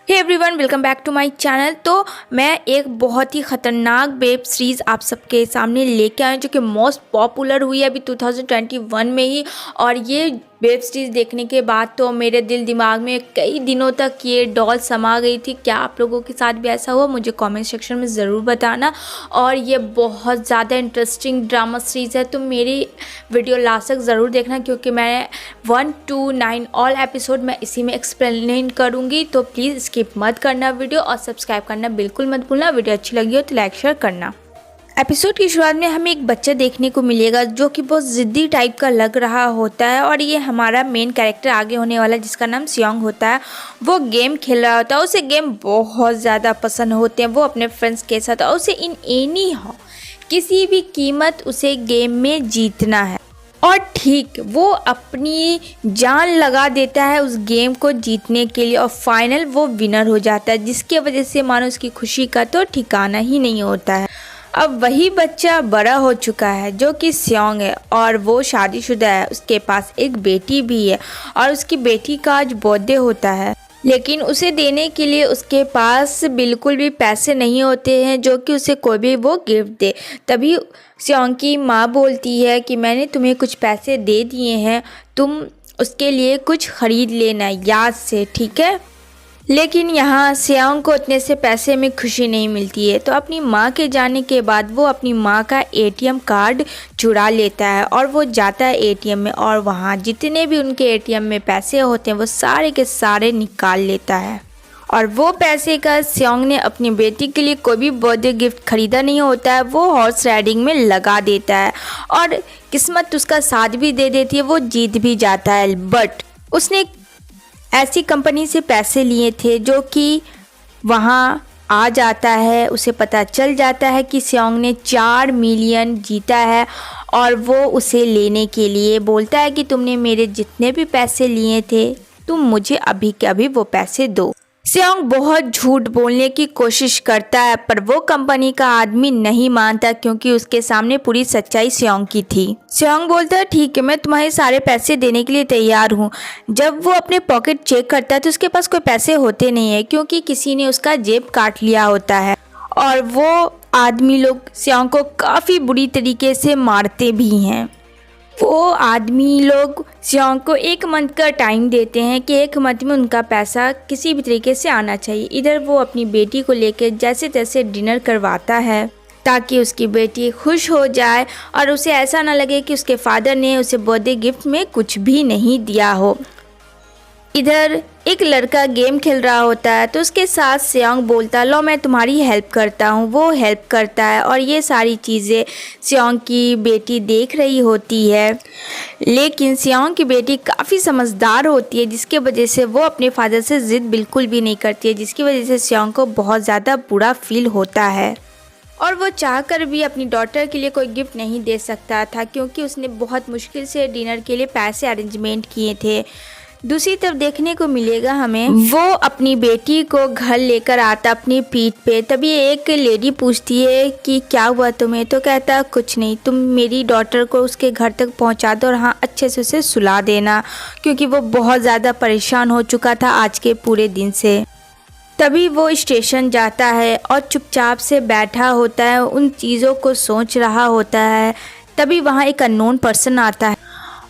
Hey everyone, welcome back to my channel. तो मैं एक बहुत ही ख़तरनाक वेब सीरीज़ आप सबके सामने लेके आई जो कि मोस्ट पॉपुलर हुई है अभी 2021 में ही। और ये वेब सीरीज़ देखने के बाद तो मेरे दिल दिमाग में कई दिनों तक ये डॉल समा गई थी। क्या आप लोगों के साथ भी ऐसा हुआ? मुझे कमेंट सेक्शन में ज़रूर बताना। और ये बहुत ज़्यादा इंटरेस्टिंग ड्रामा सीरीज़ है, तो मेरी वीडियो लास्ट तक ज़रूर देखना, क्योंकि मैं 1 to 9 ऑल एपिसोड मैं इसी में एक्सप्लेन करूँगी। तो प्लीज़ स्किप मत करना वीडियो, और सब्सक्राइब करना बिल्कुल मत भूलना। वीडियो अच्छी लगी हो तो लाइक शेयर करना। एपिसोड की शुरुआत में हमें एक बच्चा देखने को मिलेगा जो कि बहुत ज़िद्दी टाइप का लग रहा होता है, और ये हमारा मेन कैरेक्टर आगे होने वाला है जिसका नाम सियोंग होता है। वो गेम खेल रहा होता है, उसे गेम बहुत ज़्यादा पसंद होते हैं वो अपने फ्रेंड्स के साथ, और उसे इन एनी हाउ किसी भी कीमत उसे गेम में जीतना है। और ठीक वो अपनी जान लगा देता है उस गेम को जीतने के लिए, और फाइनल वो विनर हो जाता है, जिसके वजह से मानो उसकी खुशी का तो ठिकाना ही नहीं होता है। अब वही बच्चा बड़ा हो चुका है जो कि सियोंग है, और वो शादीशुदा है। उसके पास एक बेटी भी है, और उसकी बेटी का आज बर्थडे होता है, लेकिन उसे देने के लिए उसके पास बिल्कुल भी पैसे नहीं होते हैं जो कि उसे कोई भी वो गिफ्ट दे। तभी सियोंग की माँ बोलती है कि मैंने तुम्हें कुछ पैसे दे दिए हैं, तुम उसके लिए कुछ खरीद लेना याद से, ठीक है। लेकिन यहाँ सियोंग को उतने से पैसे में खुशी नहीं मिलती है, तो अपनी माँ के जाने के बाद वो अपनी माँ का एटीएम कार्ड चुरा लेता है, और वो जाता है एटीएम में, और वहाँ जितने भी उनके एटीएम में पैसे होते हैं वो सारे के सारे निकाल लेता है। और वो पैसे का सियोंग ने अपनी बेटी के लिए कोई भी बर्थडे गिफ्ट खरीदा नहीं होता है, वो हॉर्स राइडिंग में लगा देता है, और किस्मत उसका साथ भी दे देती है, वो जीत भी जाता है। बट उसने ऐसी कंपनी से पैसे लिए थे जो कि वहाँ आ जाता है, उसे पता चल जाता है कि सियोंग ने 4 मिलियन जीता है, और वो उसे लेने के लिए बोलता है कि तुमने मेरे जितने भी पैसे लिए थे तुम मुझे अभी के अभी वो पैसे दो। सियोंग बहुत झूठ बोलने की कोशिश करता है, पर वो कंपनी का आदमी नहीं मानता, क्योंकि उसके सामने पूरी सच्चाई सियोंग की थी। सियोंग बोलता है ठीक है, मैं तुम्हारे सारे पैसे देने के लिए तैयार हूँ। जब वो अपने पॉकेट चेक करता है तो उसके पास कोई पैसे होते नहीं है, क्योंकि किसी ने उसका जेब काट लिया होता है, और वो आदमी लोग सियोंग को काफ़ी बुरी तरीके से मारते भी हैं। वो आदमी लोग सियोंग को 1 मंथ का टाइम देते हैं कि 1 मंथ में उनका पैसा किसी भी तरीके से आना चाहिए। इधर वो अपनी बेटी को लेकर जैसे तैसे डिनर करवाता है, ताकि उसकी बेटी खुश हो जाए और उसे ऐसा ना लगे कि उसके फादर ने उसे बर्थडे गिफ्ट में कुछ भी नहीं दिया हो। इधर एक लड़का गेम खेल रहा होता है, तो उसके साथ सियोंग बोलता लो मैं तुम्हारी हेल्प करता हूँ। वो हेल्प करता है, और ये सारी चीज़ें सियोंग की बेटी देख रही होती है। लेकिन सियोंग की बेटी काफ़ी समझदार होती है, जिसके वजह से वो अपने फादर से ज़िद बिल्कुल भी नहीं करती है, जिसकी वजह से सियोंग को बहुत ज़्यादा बुरा फील होता है, और वो चाहकर भी अपनी डॉटर के लिए कोई गिफ्ट नहीं दे सकता था, क्योंकि उसने बहुत मुश्किल से डिनर के लिए पैसे अरेंजमेंट किए थे। दूसरी तरफ देखने को मिलेगा हमें वो अपनी बेटी को घर लेकर आता अपनी पीठ पे। तभी एक लेडी पूछती है कि क्या हुआ तुम्हें, तो कहता कुछ नहीं, तुम मेरी डॉटर को उसके घर तक पहुंचा दो, और हाँ अच्छे से उसे सुला देना, क्योंकि वो बहुत ज़्यादा परेशान हो चुका था आज के पूरे दिन से। तभी वो स्टेशन जाता है और चुपचाप से बैठा होता है, उन चीज़ों को सोच रहा होता है। तभी वहाँ एक अननोन पर्सन आता है,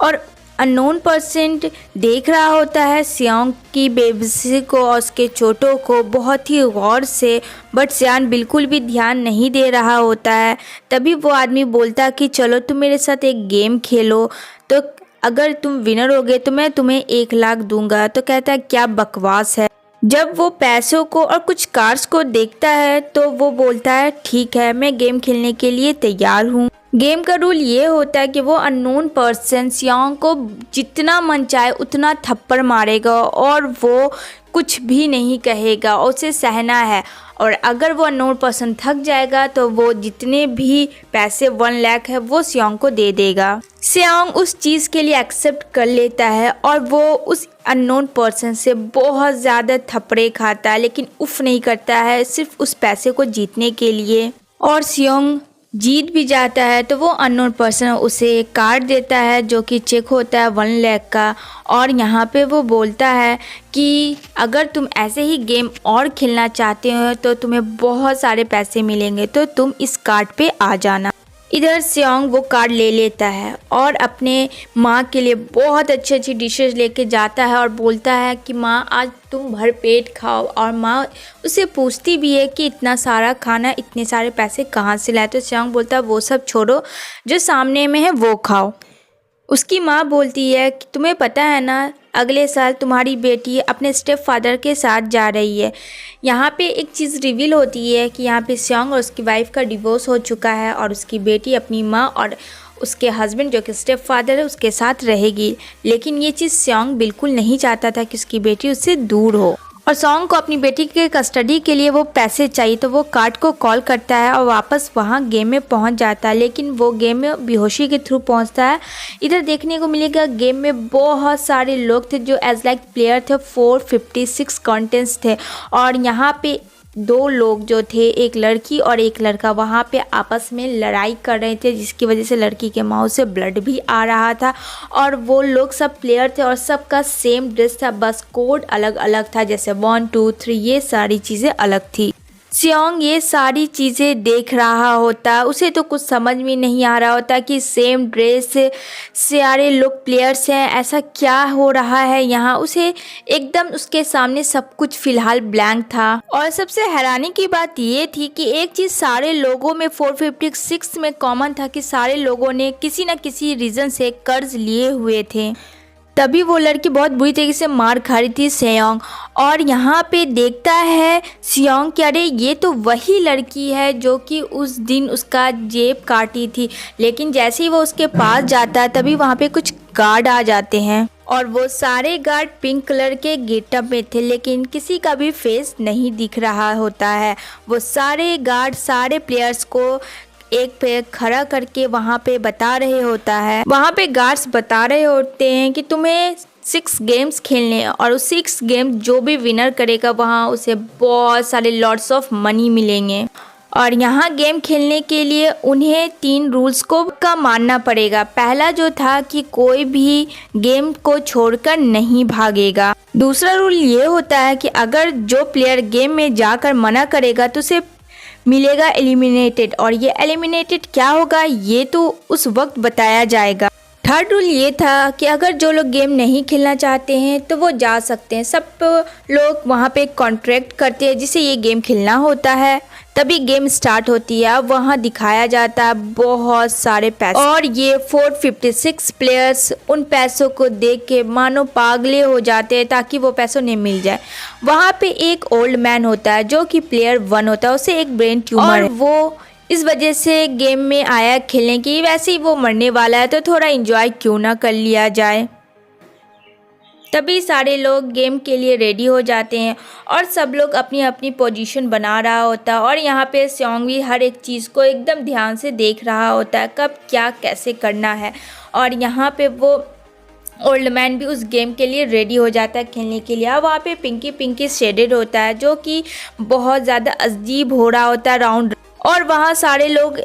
और अननोन पर्सन देख रहा होता है सियोंग की बेबसी को और उसके चोटों को बहुत ही गौर से, बट सियान बिल्कुल भी ध्यान नहीं दे रहा होता है। तभी वो आदमी बोलता कि चलो तुम मेरे साथ एक गेम खेलो, तो अगर तुम विनर होगे तो मैं तुम्हें 1 लाख दूंगा। तो कहता है क्या बकवास है। जब वो पैसों को और कुछ कार्स को देखता है तो वो बोलता है ठीक है, मैं गेम खेलने के लिए तैयार हूँ। गेम का रूल ये होता है कि वो अननोन पर्सन सियोंग को जितना मन चाहे उतना थप्पड़ मारेगा, और वो कुछ भी नहीं कहेगा, उसे सहना है। और अगर वो अननोन पर्सन थक जाएगा तो वो जितने भी पैसे 1 लाख है वो सियोंग को दे देगा। सियोंग उस चीज़ के लिए एक्सेप्ट कर लेता है, और वो उस अननोन पर्सन से बहुत ज़्यादा थप्पड़े खाता है, लेकिन उफ नहीं करता है, सिर्फ उस पैसे को जीतने के लिए। और सियोंग जीत भी जाता है तो वो अननोन पर्सन उसे एक कार्ड देता है जो कि चेक होता है 1 लाख का। और यहाँ पे वो बोलता है कि अगर तुम ऐसे ही गेम और खेलना चाहते हो तो तुम्हें बहुत सारे पैसे मिलेंगे, तो तुम इस कार्ड पे आ जाना। इधर सेयोंग वो कार्ड ले लेता है और अपने माँ के लिए बहुत अच्छी अच्छी डिशेस लेके जाता है और बोलता है कि माँ आज तुम भर पेट खाओ। और माँ उससे पूछती भी है कि इतना सारा खाना, इतने सारे पैसे कहाँ से लाए। तो सेयोंग बोलता है वो सब छोड़ो, जो सामने में है वो खाओ। उसकी माँ बोलती है कि तुम्हें पता है ना, अगले साल तुम्हारी बेटी अपने स्टेप फादर के साथ जा रही है। यहाँ पे एक चीज़ रिवील होती है कि यहाँ पे सेयोंग और उसकी वाइफ का डिवोर्स हो चुका है और उसकी बेटी अपनी माँ और उसके हस्बैंड जो कि स्टेप फादर है उसके साथ रहेगी। लेकिन ये चीज़ सेयोंग बिल्कुल नहीं चाहता था कि उसकी बेटी उससे दूर हो, और सेयोंग को अपनी बेटी के कस्टडी के लिए वो पैसे चाहिए। तो वो कार्ड को कॉल करता है और वापस वहाँ गेम में पहुँच जाता है, लेकिन वो गेम में बेहोशी के थ्रू पहुँचता है। इधर देखने को मिलेगा गेम में बहुत सारे लोग थे जो एज लाइक प्लेयर थे। 456 कंटेंट्स थे और यहाँ पे 2 लोग जो थे, एक लड़की और एक लड़का, वहाँ पे आपस में लड़ाई कर रहे थे, जिसकी वजह से लड़की के माउथ से ब्लड भी आ रहा था। और वो लोग सब प्लेयर थे और सबका सेम ड्रेस था, बस कोड अलग अलग था, जैसे 1 2 3 ये सारी चीज़ें अलग थी। सेयोंग ये सारी चीज़ें देख रहा होता, उसे तो कुछ समझ में नहीं आ रहा होता कि सेम ड्रेस सारे लोग प्लेयर्स हैं, ऐसा क्या हो रहा है यहाँ। उसे एकदम उसके सामने सब कुछ फ़िलहाल ब्लैंक था। और सबसे हैरानी की बात ये थी कि एक चीज़ सारे लोगों में 456 में कॉमन था कि सारे लोगों ने किसी न किसी रीज़न से कर्ज लिए हुए थे। तभी वो लड़की बहुत बुरी तरीके से मार खा रही थी सेयोंग, और यहाँ पे देखता है सेयोंग कि अरे ये तो वही लड़की है जो कि उस दिन उसका जेब काटी थी। लेकिन जैसे ही वो उसके पास जाता है तभी वहाँ पे कुछ गार्ड आ जाते हैं और वो सारे गार्ड पिंक कलर के गेटअप में थे, लेकिन किसी का भी फेस नहीं दिख रहा होता है। वो सारे गार्ड सारे प्लेयर्स को एक पे खड़ा करके वहाँ पे बता रहे होता है, वहाँ पे गार्ड्स बता रहे होते हैं कि तुम्हें 6 गेम्स खेलने हैं और उस 6 गेम जो भी विनर करेगा वहाँ उसे बहुत सारे लॉट्स ऑफ मनी मिलेंगे। और यहाँ गेम खेलने के लिए उन्हें 3 रूल्स को का मानना पड़ेगा। पहला जो था कि कोई भी गेम को छोड़कर नहीं भागेगा। दूसरा रूल ये होता है कि अगर जो प्लेयर गेम में जाकर मना करेगा तो उसे मिलेगा एलिमिनेटेड, और ये एलिमिनेटेड क्या होगा ये तो उस वक्त बताया जाएगा। थर्ड रूल ये था कि अगर जो लोग गेम नहीं खेलना चाहते हैं तो वो जा सकते हैं। सब लोग वहाँ पे कॉन्ट्रैक्ट करते हैं जिसे ये गेम खेलना होता है, तभी गेम स्टार्ट होती है। अब वहाँ दिखाया जाता है बहुत सारे पैसे, और ये 456 प्लेयर्स उन पैसों को देख के मानो पागले हो जाते हैं ताकि वो पैसों नहीं मिल जाए। वहाँ पे एक ओल्ड मैन होता है जो कि प्लेयर 1 होता है, उसे एक ब्रेन ट्यूमर है। वो इस वजह से गेम में आया खेलने की, वैसे ही वो मरने वाला है तो थोड़ा एंजॉय क्यों ना कर लिया जाए। तभी सारे लोग गेम के लिए रेडी हो जाते हैं और सब लोग अपनी अपनी पोजीशन बना रहा होता है। और यहाँ पे सेयोंग भी हर एक चीज़ को एकदम ध्यान से देख रहा होता है, कब क्या कैसे करना है। और यहाँ पे वो ओल्ड मैन भी उस गेम के लिए रेडी हो जाता है खेलने के लिए। अब वहाँ पे पिंकी पिंकी शेडेड होता है जो कि बहुत ज़्यादा अजीब हो रहा होता है राउंड, और वहाँ सारे लोग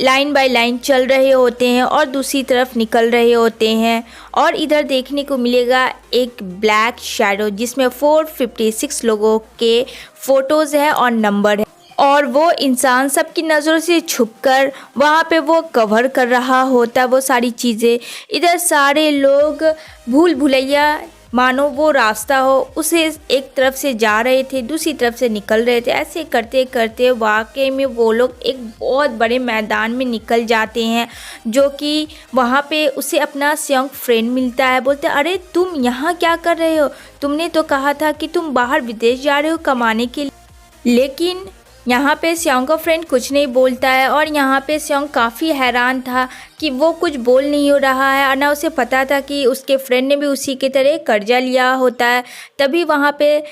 लाइन बाय लाइन चल रहे होते हैं और दूसरी तरफ निकल रहे होते हैं। और इधर देखने को मिलेगा एक ब्लैक शैडो जिसमें 456 लोगों के फ़ोटोज़ हैं और नंबर है, और वो इंसान सबकी नज़रों से छुपकर वहाँ पे वो कवर कर रहा होता है वो सारी चीज़ें। इधर सारे लोग भूल भुलैया मानो वो रास्ता हो, उसे एक तरफ से जा रहे थे दूसरी तरफ से निकल रहे थे। ऐसे करते करते वाकई में वो लोग एक बहुत बड़े मैदान में निकल जाते हैं, जो कि वहाँ पे उसे अपना सेयोंग फ्रेंड मिलता है। बोलते अरे तुम यहाँ क्या कर रहे हो, तुमने तो कहा था कि तुम बाहर विदेश जा रहे हो कमाने के लिए। लेकिन यहाँ पे सेयोंग का फ्रेंड कुछ नहीं बोलता है, और यहाँ पे सेयोंग काफ़ी हैरान था कि वो कुछ बोल नहीं हो रहा है, और ना उसे पता था कि उसके फ्रेंड ने भी उसी की तरह कर्जा लिया होता है। तभी वहाँ पे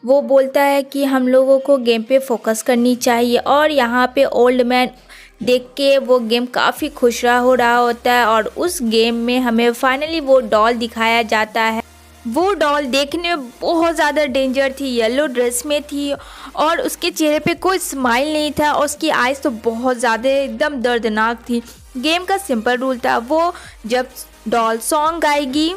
वो बोलता है कि हम लोगों को गेम पे फोकस करनी चाहिए। और यहाँ पे ओल्ड मैन देख के वो गेम काफ़ी खुश हो रहा होता है, और उस गेम में हमें फाइनली वो डॉल दिखाया जाता है वो डॉल देखने में बहुत ज़्यादा डेंजर थी, येलो ड्रेस में थी और उसके चेहरे पे कोई स्माइल नहीं था और उसकी आइज़ तो बहुत ज़्यादा एकदम दर्दनाक थी। गेम का सिंपल रूल था, वो जब डॉल सॉन्ग गाएगी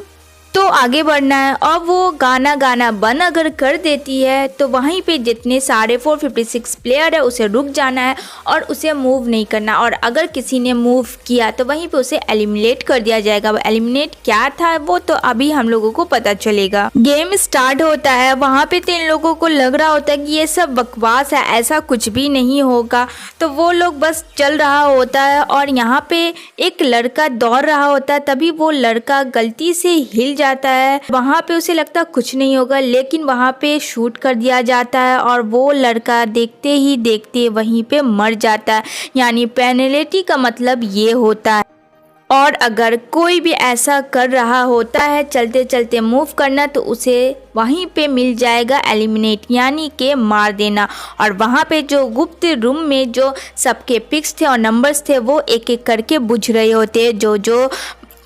तो आगे बढ़ना है और वो गाना बंद अगर कर देती है तो वहीं पे जितने सारे 456 प्लेयर है उसे रुक जाना है और उसे मूव नहीं करना, और अगर किसी ने मूव किया तो वहीं पे उसे एलिमिनेट कर दिया जाएगा। वो एलिमिनेट क्या था वो तो अभी हम लोगों को पता चलेगा। गेम स्टार्ट होता है, वहाँ पे तो इन लोगों को लग रहा होता है कि ये सब बकवास है, ऐसा कुछ भी नहीं होगा, तो वो लोग बस चल रहा होता है और यहाँ पे एक लड़का दौड़ रहा होता है। तभी वो लड़का गलती से हिल जाता है, वहाँ पे उसे लगता है कुछ नहीं होगा, लेकिन वहाँ पे शूट कर दिया जाता है और वो लड़का देखते ही देखते वहीं पे मर जाता है। यानी पेनल्टी का मतलब ये होता है, और अगर कोई भी ऐसा कर रहा होता है चलते चलते मूव करना तो उसे वहीं पे मिल जाएगा एलिमिनेट, यानी के मार देना। और वहाँ पे जो गुप्त रूम में जो सबके पिक्स थे और नंबर्स थे वो एक एक करके बुझ रहे होते हैं जो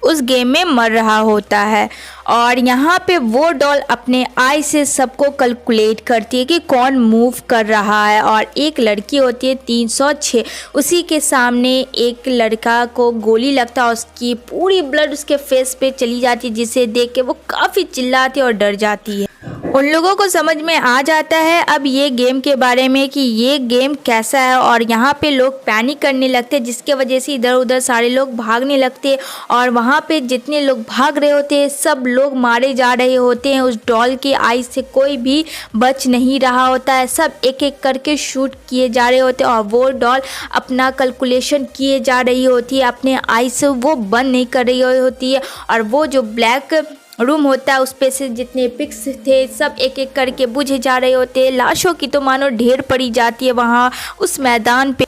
उस गेम में मर रहा होता है। और यहाँ पे वो डॉल अपने आई से सबको कैलकुलेट करती है कि कौन मूव कर रहा है, और एक लड़की होती है 306, उसी के सामने एक लड़का को गोली लगता है, उसकी पूरी ब्लड उसके फेस पे चली जाती है, जिसे देख के वो काफ़ी चिल्लाती है और डर जाती है। उन लोगों को समझ में आ जाता है अब ये गेम के बारे में कि ये गेम कैसा है, और यहाँ पे लोग पैनिक करने लगते हैं, जिसके वजह से इधर उधर सारे लोग भागने लगते, और वहाँ पे जितने लोग भाग रहे होते हैं सब लोग मारे जा रहे होते हैं। उस डॉल की आई से कोई भी बच नहीं रहा होता है, सब एक एक करके शूट किए जा रहे होते हैं, और वो डॉल अपना कैलकुलेशन किए जा रही होती है, अपने आई से वो बंद नहीं कर रही होती है। और वो जो ब्लैक रूम होता है उस पे से जितने पिक्स थे सब एक एक करके बुझे जा रहे होते हैं। लाशों की तो मानो ढेर पड़ी जाती है वहाँ उस मैदान पे।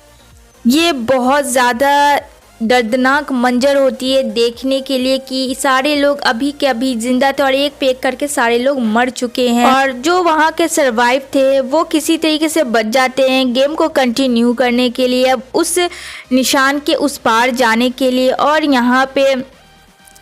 ये बहुत ज़्यादा दर्दनाक मंजर होती है देखने के लिए कि सारे लोग अभी के अभी जिंदा थे और एक पे एक करके सारे लोग मर चुके हैं, और जो वहाँ के सरवाइव थे वो किसी तरीके से बच जाते हैं गेम को कंटिन्यू करने के लिए, अब उस निशान के उस पार जाने के लिए। और यहाँ पे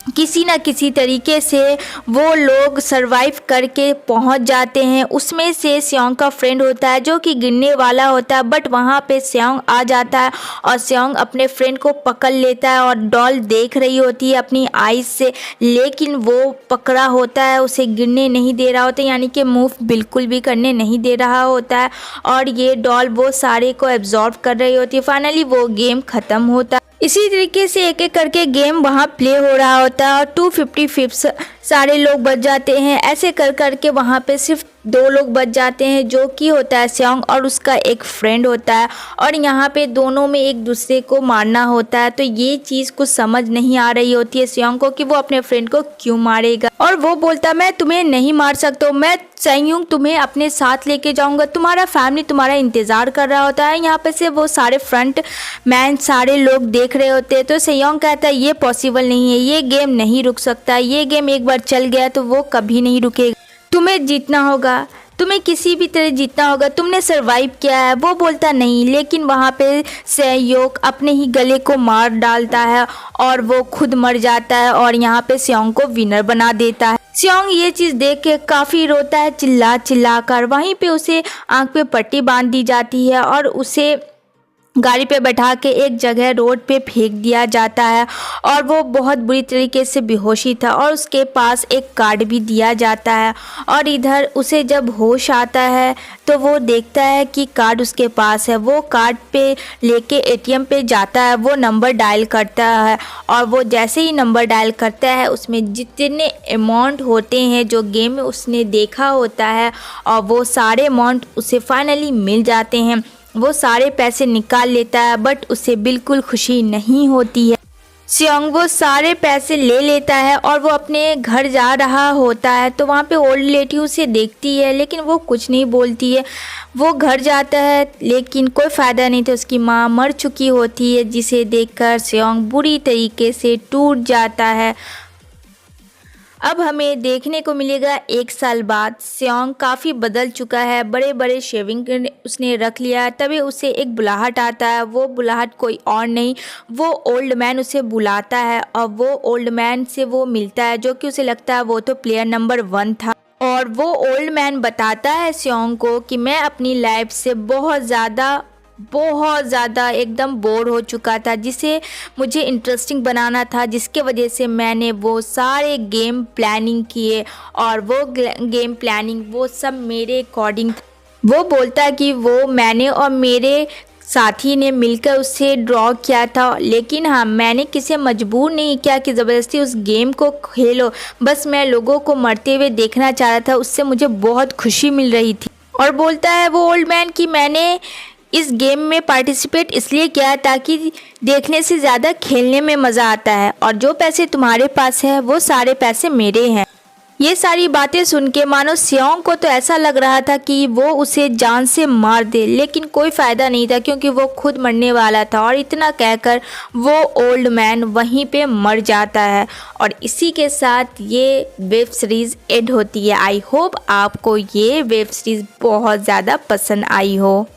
किसी न किसी तरीके से वो लोग सरवाइव करके पहुंच जाते हैं। उसमें से स्योंग का फ्रेंड होता है जो कि गिरने वाला होता है, बट वहाँ पे स्योंग आ जाता है और स्योंग अपने फ्रेंड को पकड़ लेता है, और डॉल देख रही होती है अपनी आईज से, लेकिन वो पकड़ा होता है, उसे गिरने नहीं दे रहा होता, यानी कि मूव बिल्कुल भी करने नहीं दे रहा होता है, और ये डॉल वो सारे को एब्जॉर्ब कर रही होती है। फाइनली वो गेम ख़त्म होता है। इसी तरीके से एक एक करके गेम वहाँ प्ले हो रहा होता है और 255 सारे लोग बच जाते हैं। ऐसे कर करके वहाँ पे सिर्फ 2 लोग बच जाते हैं, जो कि होता है स्योंग और उसका एक फ्रेंड होता है, और यहाँ पे दोनों में एक दूसरे को मारना होता है। तो ये चीज़ कुछ समझ नहीं आ रही होती है स्योंग को कि वो अपने फ्रेंड को क्यों मारेगा, और वो बोलता मैं तुम्हें नहीं मार सकता, मैं सेयोंग तुम्हें अपने साथ लेके जाऊंगा, तुम्हारा फैमिली तुम्हारा इंतज़ार कर रहा होता है। यहाँ पे से वो सारे फ्रंट मैन सारे लोग देख रहे होते हैं। तो सेयोंग कहता है ये पॉसिबल नहीं है, ये गेम नहीं रुक सकता, ये गेम एक बार चल गया तो वो कभी नहीं रुकेगा, तुम्हें जीतना होगा, तुम्हें किसी भी तरह जीतना होगा, तुमने सरवाइव किया है। वो बोलता नहीं, लेकिन वहाँ पे सेयोंग अपने ही गले को मार डालता है और वो खुद मर जाता है, और यहाँ पे सेयोंग को विनर बना देता है। सेयोंग ये चीज़ देख के काफ़ी रोता है चिल्ला चिल्ला कर। वहीं पे उसे आँख पे पट्टी बांध दी जाती है और उसे गाड़ी पे बैठा के एक जगह रोड पे फेंक दिया जाता है, और वो बहुत बुरी तरीके से बेहोशी था, और उसके पास एक कार्ड भी दिया जाता है। और इधर उसे जब होश आता है तो वो देखता है कि कार्ड उसके पास है। वो कार्ड पे लेके एटीएम पे जाता है, वो नंबर डायल करता है, और वो जैसे ही नंबर डायल करता है उसमें जितने अमाउंट होते हैं जो गेम में उसने देखा होता है, और वो सारे अमाउंट उसे फाइनली मिल जाते हैं। वो सारे पैसे निकाल लेता है, बट उसे बिल्कुल खुशी नहीं होती है। सेयोंग वो सारे पैसे ले लेता है और वो अपने घर जा रहा होता है, तो वहाँ पे ओल्ड लेडी उसे देखती है, लेकिन वो कुछ नहीं बोलती है। वो घर जाता है, लेकिन कोई फ़ायदा नहीं था, उसकी माँ मर चुकी होती है, जिसे देखकर सेयोंग बुरी तरीके से टूट जाता है। अब हमें देखने को मिलेगा 1 साल बाद स्योंग काफ़ी बदल चुका है, बड़े बड़े शेविंग उसने रख लिया। तभी उसे एक बुलाहट आता है, वो बुलाहट कोई और नहीं, वो ओल्ड मैन उसे बुलाता है और वो ओल्ड मैन से वो मिलता है, जो कि उसे लगता है वो तो प्लेयर नंबर 1 था। और वो ओल्ड मैन बताता है स्योंग को कि मैं अपनी लाइफ से बहुत ज़्यादा एकदम बोर हो चुका था, जिसे मुझे इंटरेस्टिंग बनाना था, जिसके वजह से मैंने वो सारे गेम प्लानिंग किए और वो गेम प्लानिंग वो सब मेरे अकॉर्डिंग। वो बोलता है कि वो मैंने और मेरे साथी ने मिलकर उसे ड्रॉ किया था, लेकिन हाँ मैंने किसी मजबूर नहीं किया कि ज़बरदस्ती उस गेम को खेलो, बस मैं लोगों को मरते हुए देखना चाह रहा था, उससे मुझे बहुत खुशी मिल रही थी। और बोलता है वो ओल्ड मैन कि मैंने इस गेम में पार्टिसिपेट इसलिए किया ताकि देखने से ज़्यादा खेलने में मज़ा आता है, और जो पैसे तुम्हारे पास है वो सारे पैसे मेरे हैं। ये सारी बातें सुन के मानो स्योंग को तो ऐसा लग रहा था कि वो उसे जान से मार दे, लेकिन कोई फ़ायदा नहीं था क्योंकि वो खुद मरने वाला था। और इतना कहकर वो ओल्ड मैन वहीं पे मर जाता है। और इसी के साथ ये वेब सीरीज़ एंड होती है। आई होप आपको ये वेब सीरीज़ बहुत ज़्यादा पसंद आई हो।